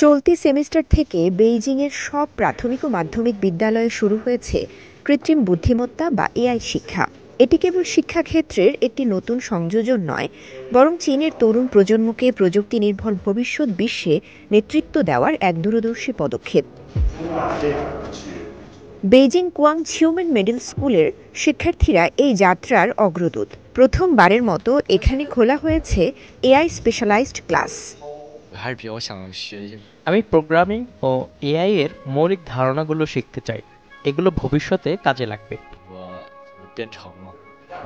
চলতি সেমিস্টার থেকে বেইজিংয়ের সব প্রাথমিক ও মাধ্যমিক বিদ্যালয়ে শুরু হয়েছে কৃত্রিম বুদ্ধিমত্তা বা এআই শিক্ষা। এটি কেবল শিক্ষাক্ষেত্রের একটি নতুন সংযোজন নয়, বরং চীনের তরুণ প্রজন্মকে প্রযুক্তি নির্ভর ভবিষ্যৎ বিশ্বে নেতৃত্ব দেওয়ার এক দূরদর্শী পদক্ষেপ। বেইজিং কুয়াং ছিউমেন মিডল স্কুলের শিক্ষার্থীরা এই যাত্রার অগ্রদূত। প্রথমবারের মতো এখানে খোলা হয়েছে এআই স্পেশালাইজড ক্লাস। আমি প্রোগ্রামিং ও এআই এর মৌলিক ধারণাগুলো শিখতে চাই, এগুলো ভবিষ্যতে কাজে লাগবে।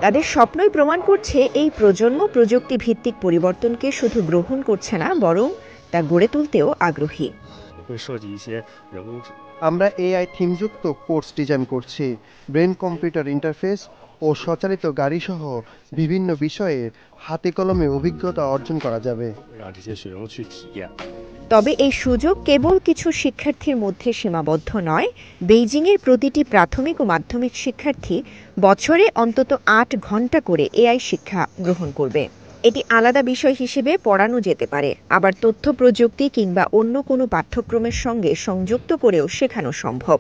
তাদের স্বপ্নই প্রমাণ করছে এই প্রজন্ম প্রযুক্তি ভিত্তিক পরিবর্তনকে শুধু গ্রহণ করছে না, বরং তা গড়ে তুলতেও আগ্রহী। আমরা এআই থিমযুক্ত কোর্স ডিজাইন করছি, ব্রেন কম্পিউটার ইন্টারফেস ও স্বচালিত গাড়ি সহ বিভিন্ন বিষয়ে হাতে কলমে অভিজ্ঞতা অর্জন করা যাবে। তবে এই সুযোগ কেবল কিছু শিক্ষার্থীর মধ্যে সীমাবদ্ধ নয়। বেইজিংয়ের প্রতিটি প্রাথমিক ও মাধ্যমিক শিক্ষার্থী বছরে অন্তত ৮ ঘন্টা করে এআই শিক্ষা গ্রহণ করবে। এটি আলাদা বিষয় হিসেবে পড়ানো যেতে পারে, আবার তথ্য প্রযুক্তি কিংবা অন্য কোনো পাঠ্যক্রমের সঙ্গে সংযুক্ত করেও শেখানো সম্ভব।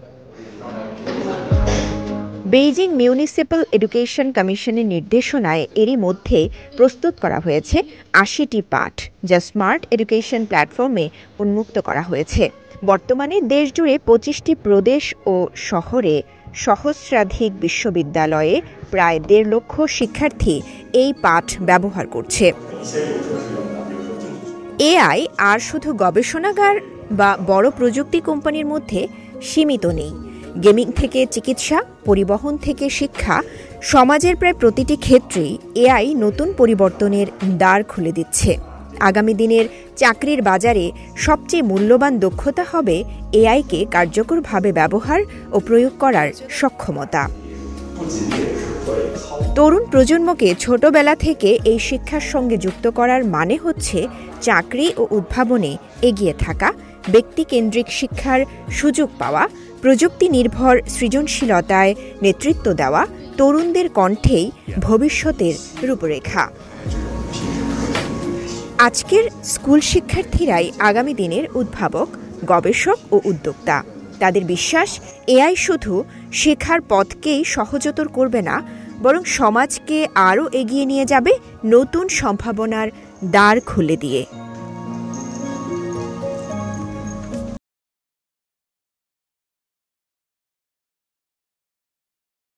বেইজিং মিউনিসিপ্যাল এডুকেশন কমিশনের নির্দেশনায় এরই মধ্যে প্রস্তুত করা হয়েছে ৮০টি পাঠ, যা স্মার্ট এডুকেশন প্ল্যাটফর্মে উন্মুক্ত করা হয়েছে। বর্তমানে দেশজুড়ে ২৫টি প্রদেশ ও শহরে সহস্রাধিক বিশ্ববিদ্যালয়ে প্রায় ১.৫ লক্ষ শিক্ষার্থী এই পাঠ ব্যবহার করছে। এআই আর শুধু গবেষণাগার বা বড় প্রযুক্তি কোম্পানির মধ্যে সীমিত নেই। গেমিং থেকে চিকিৎসা, পরিবহন থেকে শিক্ষা, সমাজের প্রায় প্রতিটি ক্ষেত্রেই এআই নতুন পরিবর্তনের দ্বার খুলে দিচ্ছে। আগামী দিনের চাকরির বাজারে সবচেয়ে মূল্যবান দক্ষতা হবে এআইকে কার্যকরভাবে ব্যবহার ও প্রয়োগ করার সক্ষমতা। তরুণ প্রজন্মকে ছোটবেলা থেকে এই শিক্ষার সঙ্গে যুক্ত করার মানে হচ্ছে চাকরি ও উদ্ভাবনে এগিয়ে থাকা, ব্যক্তিকেন্দ্রিক শিক্ষার সুযোগ পাওয়া, প্রযুক্তি নির্ভর সৃজনশীলতায় নেতৃত্ব দেওয়া, তরুণদের কণ্ঠেই ভবিষ্যতের রূপরেখা। আজকের স্কুল শিক্ষার্থীরাই আগামী দিনের উদ্ভাবক, গবেষক ও উদ্যোক্তা। তাদের বিশ্বাস, এআই শুধু শেখার পথকেই সহজতর করবে না, বরং সমাজকে আরও এগিয়ে নিয়ে যাবে নতুন সম্ভাবনার দ্বার খুলে দিয়ে।